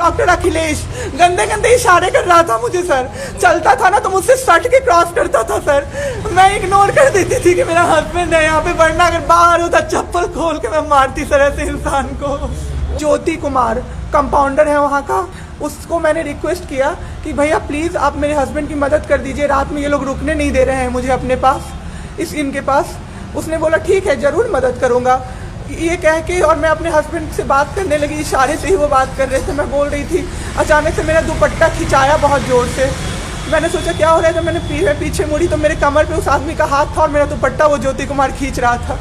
Doctor Akhilesh गंदे गंदे इशारे कर रहा था मुझे सर। चलता था ना तो मुझसे सट के क्रॉस करता था सर। मैं इग्नोर कर देती थी कि मेरा हस्बैंड है यहाँ पे, वरना अगर बाहर होता चप्पल खोल के मैं मारती सर ऐसे इंसान को। ज्योति कुमार कंपाउंडर है वहाँ का, उसको मैंने रिक्वेस्ट किया कि भैया प्लीज़ आप मेरे हस्बैंड की मदद कर दीजिए, रात में ये लोग रुकने नहीं दे रहे हैं मुझे अपने पास, इनके पास। उसने बोला ठीक है ज़रूर मदद करूँगा, ये कह के, और मैं अपने हस्बैंड से बात करने लगी, इशारे से ही वो बात कर रहे थे। मैं बोल रही थी, अचानक से मेरा दुपट्टा खिंचाया बहुत ज़ोर से। मैंने सोचा क्या हो रहा है, जब मैंने पीछे मुड़ी तो मेरे कमर पे उस आदमी का हाथ था और मेरा दुपट्टा वो ज्योति कुमार खींच रहा था।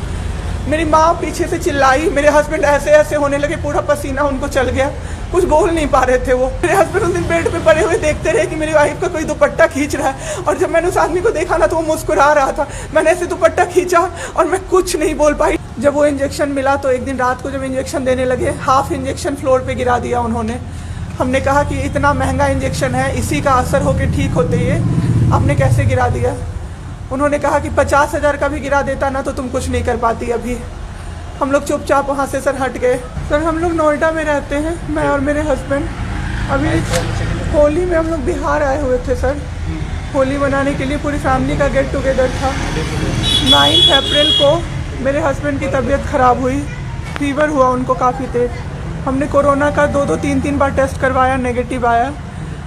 मेरी माँ पीछे से चिल्लाई, मेरे हस्बैंड ऐसे ऐसे होने लगे, पूरा पसीना उनको चल गया, कुछ बोल नहीं पा रहे थे वो। मेरे हस्बैंड उस दिन बेड पे पड़े हुए देखते रहे कि मेरी वाइफ का कोई दुपट्टा खींच रहा है, और जब मैंने उस आदमी को देखा ना तो वो मुस्कुरा रहा था। मैंने ऐसे दुपट्टा खींचा और मैं कुछ नहीं बोल पाई। जब वो इंजेक्शन मिला तो एक दिन रात को जब इंजेक्शन देने लगे, हाफ इंजेक्शन फ्लोर पे गिरा दिया उन्होंने। हमने कहा कि इतना महंगा इंजेक्शन है, इसी का असर होके ठीक होते ये आपने कैसे गिरा दिया। उन्होंने कहा कि 50,000 का भी गिरा देता ना तो तुम कुछ नहीं कर पाती अभी। हम लोग चुपचाप वहाँ से सर हट गए। सर हम लोग नोएडा में रहते हैं, मैं और मेरे हस्बैंड। अभी होली में हम लोग बिहार आए हुए थे सर, होली मनाने के लिए, पूरी फैमिली का गेट टुगेदर था। 9 अप्रैल को मेरे हस्बैंड की तबीयत ख़राब हुई, फीवर हुआ उनको काफ़ी तेज। हमने कोरोना का 2-2, 3-3 बार टेस्ट करवाया, नेगेटिव आया।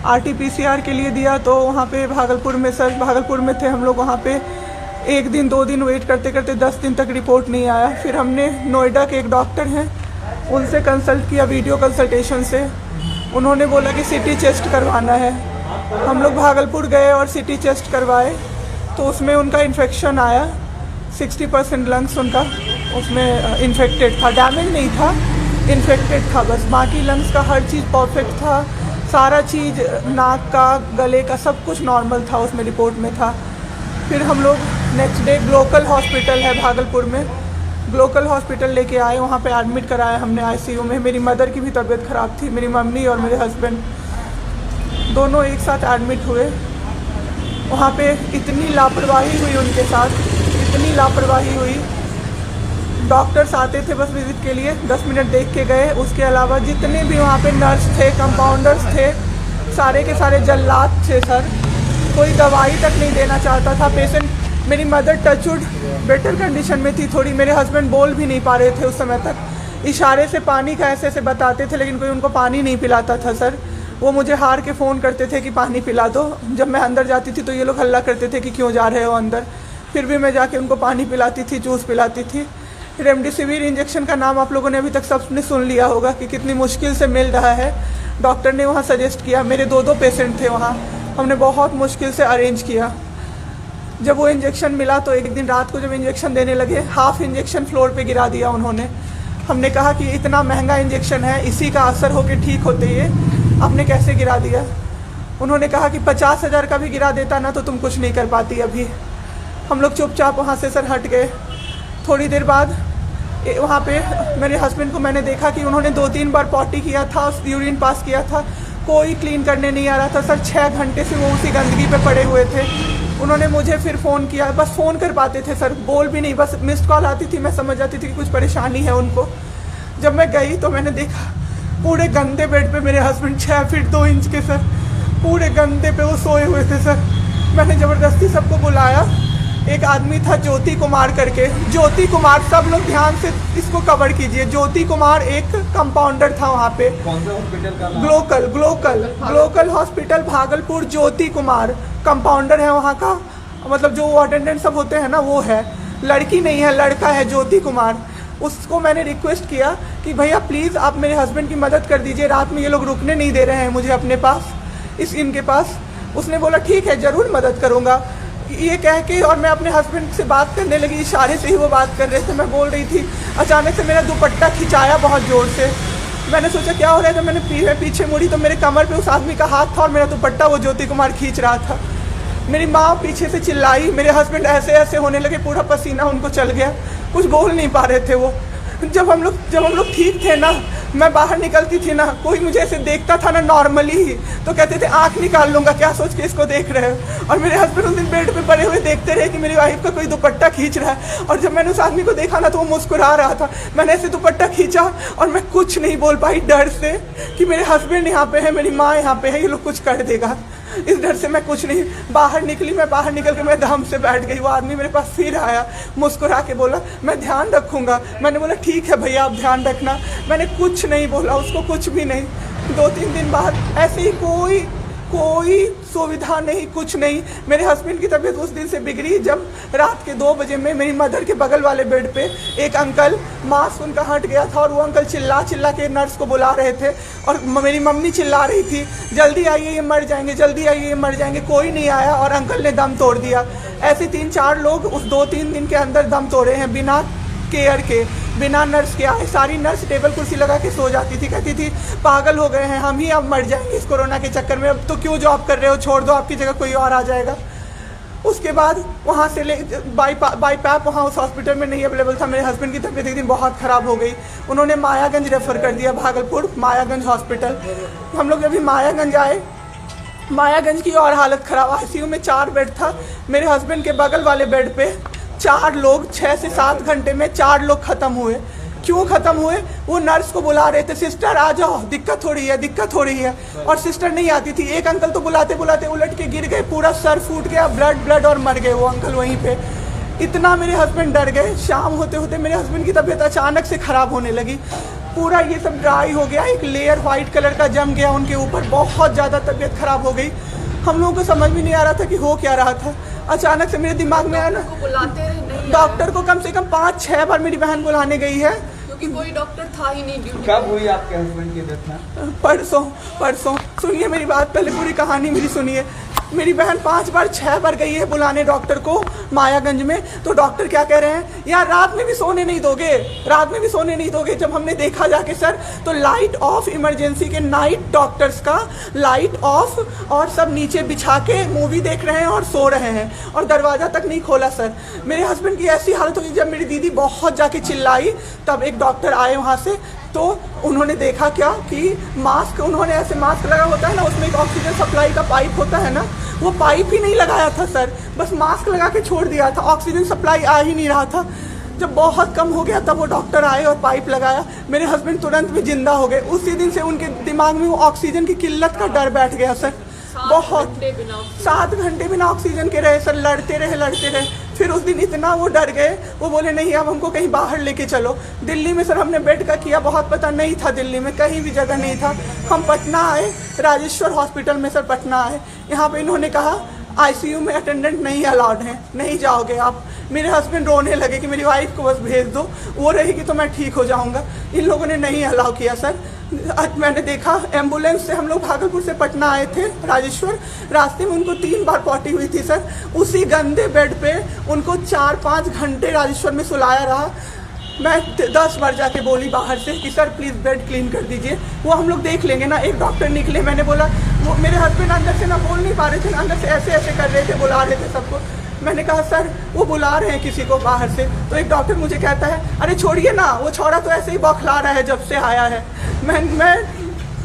RT-PCR के लिए दिया तो वहाँ पे भागलपुर में, सर भागलपुर में थे हम लोग, वहाँ पे 1 दिन 2 दिन वेट करते करते 10 दिन तक रिपोर्ट नहीं आया। फिर हमने नोएडा के एक डॉक्टर हैं उनसे कंसल्ट किया, वीडियो कंसल्टेशन से। उन्होंने बोला कि CT चेस्ट करवाना है। हम लोग भागलपुर गए और CT चेस्ट करवाए तो उसमें उनका इन्फेक्शन आया, 60% लंग्स उनका उसमें इन्फेक्टेड था, डैमेज नहीं था, इन्फेक्टेड था बस। बाकी लंग्स का हर चीज़ परफेक्ट था, सारा चीज़ नाक का, गले का सब कुछ नॉर्मल था, उसमें रिपोर्ट में था। फिर हम लोग नेक्स्ट डे ग्लोकल हॉस्पिटल है भागलपुर में, ग्लोकल हॉस्पिटल लेके आए, वहाँ पे एडमिट कराया हमने ICU में। मेरी मदर की भी तबीयत ख़राब थी, मेरी मम्मी और मेरे हस्बैंड दोनों एक साथ एडमिट हुए। वहाँ पे इतनी लापरवाही हुई उनके साथ, इतनी लापरवाही हुई। डॉक्टर्स आते थे बस विजिट के लिए, 10 मिनट देख के गए। उसके अलावा जितने भी वहाँ पे नर्स थे, कंपाउंडर्स थे, सारे के सारे जल्लाद थे सर। कोई दवाई तक नहीं देना चाहता था पेशेंट। मेरी मदर टचवुड बेटर कंडीशन में थी थोड़ी, मेरे हस्बैंड बोल भी नहीं पा रहे थे उस समय तक। इशारे से पानी का ऐसे ऐसे बताते थे, लेकिन कोई उनको पानी नहीं पिलाता था सर। वो मुझे हार के फ़ोन करते थे कि पानी पिला दो। जब मैं अंदर जाती थी तो ये लोग हल्ला करते थे कि क्यों जा रहे हो अंदर। फिर भी मैं जाके उनको पानी पिलाती थी, जूस पिलाती थी। रेमडेसिविर इंजेक्शन का नाम आप लोगों ने अभी तक सबने सुन लिया होगा कि कितनी मुश्किल से मिल रहा है। डॉक्टर ने वहाँ सजेस्ट किया, मेरे 2-2 पेशेंट थे वहाँ, हमने बहुत मुश्किल से अरेंज किया। जब वो इंजेक्शन मिला तो एक दिन रात को जब इंजेक्शन देने लगे, हाफ इंजेक्शन फ्लोर पे गिरा दिया उन्होंने। हमने कहा कि इतना महंगा इंजेक्शन है, इसी का असर होके ठीक होते ये आपने कैसे गिरा दिया। उन्होंने कहा कि 50,000 का भी गिरा देता ना तो तुम कुछ नहीं कर पाती अभी। हम लोग चुपचाप वहाँ से सर हट गए। थोड़ी देर बाद वहाँ पे मेरे हस्बैंड को मैंने देखा कि उन्होंने 2-3 बार पॉटी किया था, यूरिन पास किया था, कोई क्लीन करने नहीं आ रहा था सर। 6 घंटे से वो उसी गंदगी पे पड़े हुए थे। उन्होंने मुझे फिर फ़ोन किया, बस फ़ोन कर पाते थे सर, बोल भी नहीं, बस मिस्ड कॉल आती थी, मैं समझ जाती थी कि कुछ परेशानी है उनको। जब मैं गई तो मैंने देखा पूरे गंदे बेड पे मेरे हस्बैंड 6 फीट 2 इंच के सर, पूरे गंदे पे वो सोए हुए थे सर। मैंने ज़बरदस्ती सबको बुलाया। एक आदमी था ज्योति कुमार करके, ज्योति कुमार, सब लोग ध्यान से इसको कवर कीजिए। ज्योति कुमार एक कंपाउंडर था वहाँ पे। कौन सा हॉस्पिटल का नाम? Glocal hospital Bhagalpur. Jyoti Kumar compounder है वहाँ का, मतलब जो अटेंडेंट सब होते हैं ना वो है, लड़की नहीं है लड़का है ज्योति कुमार। उसको मैंने रिक्वेस्ट किया कि भैया प्लीज़ आप मेरे हस्बैंड की मदद कर दीजिए, रात में ये लोग रुकने नहीं दे रहे हैं मुझे अपने पास, इनके पास। उसने बोला ठीक है ज़रूर मदद करूँगा, ये कह के, और मैं अपने हस्बैंड से बात करने लगी, इशारे से ही वो बात कर रहे थे। मैं बोल रही थी, अचानक से मेरा दुपट्टा खिंचाया बहुत ज़ोर से। मैंने सोचा क्या हो रहा है, जब मैंने पीछे मुड़ी तो मेरे कमर पे उस आदमी का हाथ था और मेरा दुपट्टा वो ज्योति कुमार खींच रहा था। मेरी माँ पीछे से चिल्लाई, मेरे हस्बैंड ऐसे ऐसे होने लगे, पूरा पसीना उनको चल गया, कुछ बोल नहीं पा रहे थे वो। जब हम लोग ठीक थे ना, मैं बाहर निकलती थी ना, कोई मुझे ऐसे देखता था ना नॉर्मली ही, तो कहते थे आंख निकाल लूंगा, क्या सोच के इसको देख रहे हो। और मेरे हस्बैंड उस दिन बेड पे पड़े हुए देखते रहे कि मेरी वाइफ का कोई दुपट्टा खींच रहा है। और जब मैंने उस आदमी को देखा ना तो वो मुस्कुरा रहा था। मैंने ऐसे दुपट्टा खींचा और मैं कुछ नहीं बोल पाई डर से कि मेरे हस्बैंड यहाँ पे है, मेरी माँ यहाँ पे है, ये लोग कुछ कर देगा। इस डर से मैं कुछ नहीं बाहर निकली। मैं बाहर निकल के मैं दम से बैठ गई। वो आदमी मेरे पास फिर आया, मुस्कुरा के बोला मैं ध्यान रखूंगा। मैंने बोला ठीक है भैया आप ध्यान रखना। मैंने कुछ नहीं बोला उसको, कुछ भी नहीं। 2-3 दिन बाद ऐसे ही कोई सुविधा नहीं, कुछ नहीं। मेरे हस्बैंड की तबीयत उस दिन से बिगड़ी जब रात के 2 बजे में मेरी मदर के बगल वाले बेड पे एक अंकल, मास्क उनका हट गया था और वो अंकल चिल्ला के नर्स को बुला रहे थे। और मेरी मम्मी चिल्ला रही थी जल्दी आइए ये मर जाएंगे, जल्दी आइए ये मर जाएंगे। कोई नहीं आया और अंकल ने दम तोड़ दिया। ऐसे 3-4 लोग उस 2-3 दिन के अंदर दम तोड़े हैं बिना केयर के, बिना नर्स के आए। सारी नर्स टेबल कुर्सी लगा के सो जाती थी, कहती थी पागल हो गए हैं हम ही, अब मर जाएंगे इस कोरोना के चक्कर में, अब तो क्यों जॉब कर रहे हो, छोड़ दो, आपकी जगह कोई और आ जाएगा। उसके बाद वहाँ से बाई पैप वहाँ उस हॉस्पिटल में नहीं अवेलेबल था। मेरे हस्बैंड की तबीयत एक दिन बहुत ख़राब हो गई, उन्होंने मायागंज रेफ़र कर दिया, भागलपुर मायागंज हॉस्पिटल। हम लोग अभी मायागंज आए, मायागंज की और हालत ख़राब। ICU में 4 बेड था। मेरे हस्बैंड के बगल वाले बेड पे 4 लोग 6 से 7 घंटे में 4 लोग ख़त्म हुए। क्यों ख़त्म हुए? वो नर्स को बुला रहे थे, सिस्टर आ जाओ, दिक्कत हो रही है। और सिस्टर नहीं आती थी। एक अंकल तो बुलाते बुलाते उलट के गिर गए, पूरा सर फूट गया, ब्लड और मर गए वो अंकल वहीं पे। इतना मेरे हस्बैंड डर गए। शाम होते होते मेरे हस्बैंड की तबीयत अचानक से ख़राब होने लगी। पूरा ये सब ड्राई हो गया, एक लेयर वाइट कलर का जम गया उनके ऊपर, बहुत ज़्यादा तबीयत ख़राब हो गई। हम लोगों को समझ भी नहीं आ रहा था कि हो क्या रहा था। अचानक से मेरे दिमाग में आया ना, डॉक्टर को कम से कम 5-6 बार मेरी बहन बुलाने गई है, क्योंकि कोई डॉक्टर था ही नहीं ड्यूटी। कब हुई आपके हस्बैंड की डेथ? परसों। सुनिए मेरी बात, पहले पूरी कहानी मेरी सुनिए। मेरी बहन 5 बार 6 बार गई है बुलाने डॉक्टर को मायागंज में। तो डॉक्टर क्या कह रहे हैं, यार रात में भी सोने नहीं दोगे। जब हमने देखा जाके सर, तो लाइट ऑफ, इमरजेंसी के नाइट डॉक्टर्स का लाइट ऑफ, और सब नीचे बिछा के मूवी देख रहे हैं और सो रहे हैं, और दरवाज़ा तक नहीं खोला सर। मेरे हस्बैंड की ऐसी हालत हुई, जब मेरी दीदी बहुत जाके चिल्लाई तब एक डॉक्टर आए वहाँ से। तो उन्होंने देखा क्या कि मास्क, उन्होंने ऐसे मास्क लगा होता है ना, उसमें एक ऑक्सीजन सप्लाई का पाइप होता है ना, वो पाइप ही नहीं लगाया था सर, बस मास्क लगा के छोड़ दिया था। ऑक्सीजन सप्लाई आ ही नहीं रहा था। जब बहुत कम हो गया तब वो डॉक्टर आए और पाइप लगाया। मेरे हस्बैंड तुरंत में जिंदा हो गए। उसी दिन से उनके दिमाग में वो ऑक्सीजन की किल्लत का डर बैठ गया सर। बहुत 7 घंटे बिना ऑक्सीजन के रहे सर, लड़ते रहे। फिर उस दिन इतना वो डर गए, वो बोले नहीं अब हमको कहीं बाहर लेके चलो। दिल्ली में सर हमने बेड का किया, बहुत पता नहीं था, दिल्ली में कहीं भी जगह नहीं था। हम पटना आए, राजेश्वर हॉस्पिटल में सर पटना आए। यहाँ पे इन्होंने कहा ICU में अटेंडेंट नहीं अलाउड है, नहीं जाओगे आप। मेरे हस्बैंड रोने लगे कि मेरी वाइफ को बस भेज दो, वो रहेगी तो मैं ठीक हो जाऊँगा। इन लोगों ने नहीं अलाउ किया सर। आज मैंने देखा एम्बुलेंस से हम लोग भागलपुर से पटना आए थे राजेश्वर, रास्ते में उनको 3 बार पॉटी हुई थी सर। उसी गंदे बेड पे उनको 4-5 घंटे राजेश्वर में सुलाया रहा। मैं 10 बार जाके बोली बाहर से कि सर प्लीज़ बेड क्लीन कर दीजिए, वो हम लोग देख लेंगे ना। एक डॉक्टर निकले, मैंने बोला, वो मेरे हस्बैंड अंदर से ना बोल नहीं पा रहे थे, अंदर से ऐसे कर रहे थे, बुला रहे थे सबको। मैंने कहा सर वो बुला रहे हैं किसी को बाहर से। तो एक डॉक्टर मुझे कहता है अरे छोड़िए ना, वो छोड़ा तो ऐसे ही बौखला रहा है जब से आया है। मैं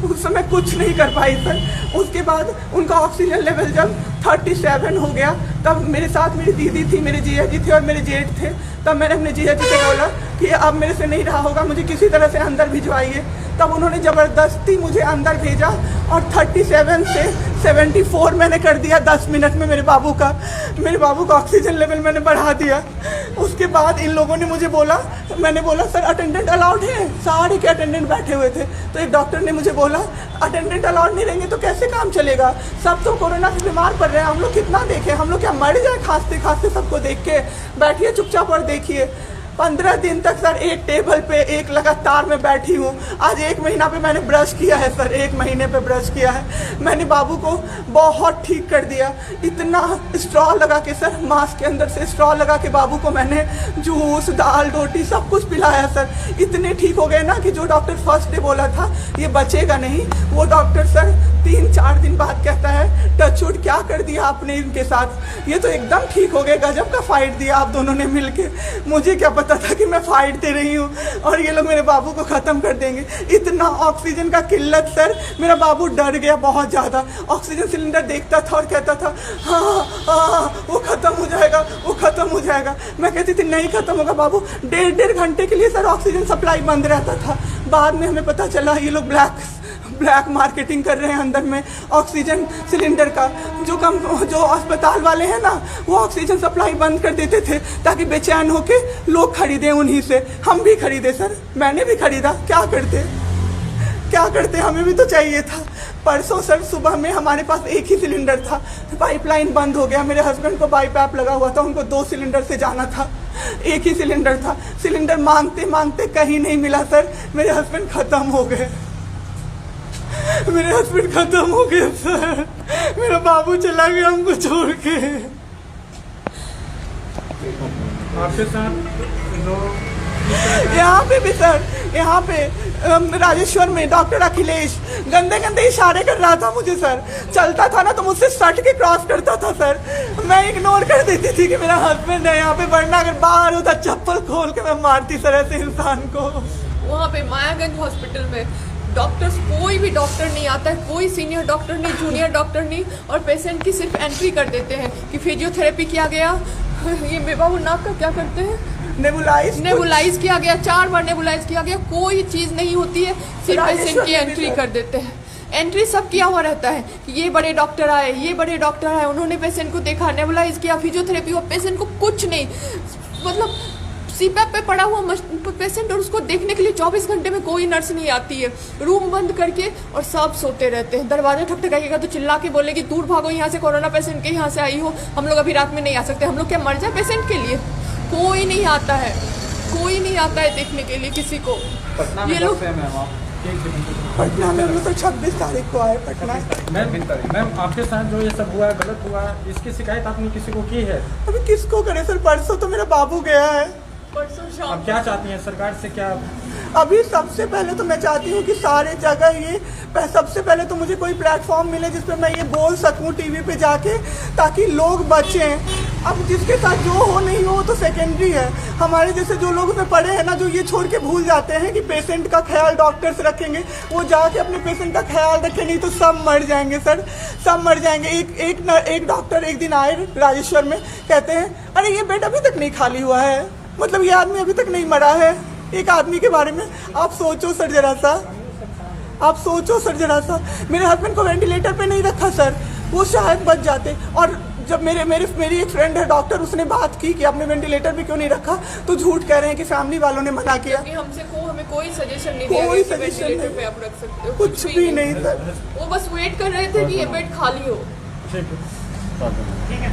उस समय कुछ नहीं कर पाई सर। उसके बाद उनका ऑक्सीजन लेवल जब 37 हो गया, तब मेरे साथ मेरी दीदी थी, मेरे जीजा जी थे और मेरे जेठ थे। तब मैंने अपने जीजा जी से बोला कि अब मेरे से नहीं रहा होगा, मुझे किसी तरह से अंदर भिजवाइए। तब उन्होंने ज़बरदस्ती मुझे अंदर भेजा और 37 से 74 मैंने कर दिया 10 मिनट में। मेरे बाबू का ऑक्सीजन लेवल मैंने बढ़ा दिया। उसके बाद इन लोगों ने मुझे बोला, मैंने बोला सर अटेंडेंट अलाउड है, सारे के अटेंडेंट बैठे हुए थे। तो एक डॉक्टर ने मुझे बोला अटेंडेंट अलाउड नहीं रहेंगे तो कैसे काम चलेगा, सब तो कोरोना से बीमार पड़ रहे हैं, हम लोग कितना देखें, हम लोग क्या मर जाए खांसते सबको देख के, बैठिए चुपचाप और देखिए। 15 दिन तक सर एक टेबल पे एक लगातार मैं बैठी हूँ। आज 1 महीना पे मैंने ब्रश किया है सर, 1 महीने पे ब्रश किया है मैंने। बाबू को बहुत ठीक कर दिया। इतना स्ट्रॉ लगा के सर, मास्क के अंदर से स्ट्रॉ लगा के बाबू को मैंने जूस, दाल, रोटी सब कुछ पिलाया सर। इतने ठीक हो गए ना कि जो डॉक्टर फर्स्ट डे बोला था ये बचेगा नहीं, वो डॉक्टर सर 3-4 दिन बाद कहता है टचवुड क्या कर दिया आपने इनके साथ, ये तो एकदम ठीक हो गए, गजब का फाइट दिया आप दोनों ने मिलके। मुझे क्या पता था कि मैं फाइट दे रही हूँ और ये लोग मेरे बाबू को ख़त्म कर देंगे। इतना ऑक्सीजन का किल्लत सर, मेरा बाबू डर गया बहुत ज़्यादा। ऑक्सीजन सिलेंडर देखता था और कहता था हाँ वो ख़त्म हो जाएगा, वो ख़त्म हो जाएगा। मैं कहती थी नहीं ख़त्म होगा बाबू। 1.5 घंटे के लिए सर ऑक्सीजन सप्लाई बंद रहता था। बाद में हमें पता चला ये लोग ब्लैक मार्केटिंग कर रहे हैं अंदर में ऑक्सीजन सिलेंडर का। जो अस्पताल वाले हैं ना, वो ऑक्सीजन सप्लाई बंद कर देते थे ताकि बेचैन होके लोग खरीदें उन्हीं से। हम भी खरीदे सर, मैंने भी खरीदा। क्या करते हमें भी तो चाहिए था। परसों सर सुबह में हमारे पास एक ही सिलेंडर था, पाइपलाइन बंद हो गया। मेरे हस्बैंड को बाईपैप लगा हुआ था, उनको 2 सिलेंडर से जाना था। एक ही सिलेंडर था, सिलेंडर मांगते मांगते कहीं नहीं मिला सर। मेरे हस्बैंड ख़त्म हो गए सर। मेरा बाबू चला गया हमको छोड़ के। आपके साथ जो यहाँ पे भी सर, यहाँ पे राजेश्वर में डॉक्टर अखिलेश गंदे इशारे कर रहा था मुझे सर। चलता था ना तो मुझसे सट के क्रॉस करता था सर। मैं इग्नोर कर देती थी कि मेरा हस्बैंड है यहाँ पे, वरना अगर बाहर होता चप्पल खोल के मैं मारती सर ऐसे इंसान को। वहाँ पे मायागंज हॉस्पिटल में डॉक्टर्स, कोई भी डॉक्टर नहीं आता है, कोई सीनियर डॉक्टर नहीं, जूनियर डॉक्टर नहीं, और पेशेंट की सिर्फ एंट्री कर देते हैं कि फिजियोथेरेपी किया गया। ये बेबा वो नाक का क्या करते हैं, नेबुलाइज किया गया, 4 बार नेबुलाइज किया गया, कोई चीज़ नहीं होती है, सिर्फ पेशेंट की एंट्री कर देते हैं। एंट्री सब किया हुआ रहता है कि ये बड़े डॉक्टर आए, उन्होंने पेशेंट को देखा, नेबुलाइज किया, फिजियोथेरेपी हुआ, पेशेंट को कुछ नहीं, मतलब सीपैप पे पड़ा हुआ पेशेंट, और उसको देखने के लिए 24 घंटे में कोई नर्स नहीं आती है। रूम बंद करके और सब सोते रहते हैं। दरवाजा ठकठकाइएगा तो चिल्ला के बोलेगी दूर भागो यहाँ से, कोरोना पेशेंट के यहाँ से आई हो, हम लोग अभी रात में नहीं आ सकते। हम लोग क्या मर जाए पेशेंट के लिए? कोई नहीं आता है देखने के लिए किसी को। ये लोग पटना में हम लोग तो 26 तारीख को आए पटना। मैम आपके साथ जो ये सब हुआ, गलत हुआ, इसकी शिकायत आपने किसी को की है? अभी किसको करे सर, परसों तो मेरा बाबू गया है। परसों शाम आप क्या चाहती हैं सरकार से? क्या अभी सबसे पहले तो मैं चाहती हूँ कि सारे जगह ये, सबसे पहले तो मुझे कोई प्लेटफॉर्म मिले जिस पे मैं ये बोल सकूँ टीवी पे जाके, ताकि लोग बचें। अब जिसके साथ जो हो नहीं हो तो सेकेंडरी है। हमारे जैसे जो लोग उसमें पड़े हैं ना, जो ये छोड़ के भूल जाते हैं कि पेशेंट का ख्याल डॉक्टर्स रखेंगे, वो जाके अपने पेशेंट का ख्याल रखें, नहीं तो सब मर जाएंगे सर, सब मर जाएंगे। एक डॉक्टर एक दिन आए राजेश्वर में, कहते हैं अरे ये बेड अभी तक नहीं खाली हुआ है, मतलब ये आदमी अभी तक नहीं मरा है। एक आदमी के बारे में आप सोचो सर जरा सा। मेरे हस्बैंड को वेंटिलेटर पे नहीं रखा सर, वो शायद बच जाते। और जब मेरी एक फ्रेंड है डॉक्टर, उसने बात की कि आपने वेंटिलेटर पे क्यों नहीं रखा, तो झूठ कह रहे हैं कि फैमिली वालों ने मना किया। हमें कोई सजेशन नहीं दिया गया कि वेंटिलेटर पे आप रख सकते हो, कुछ भी नहीं सर। वो बस वेट कर रहे थे कि ये बेड खाली हो। ठीक है।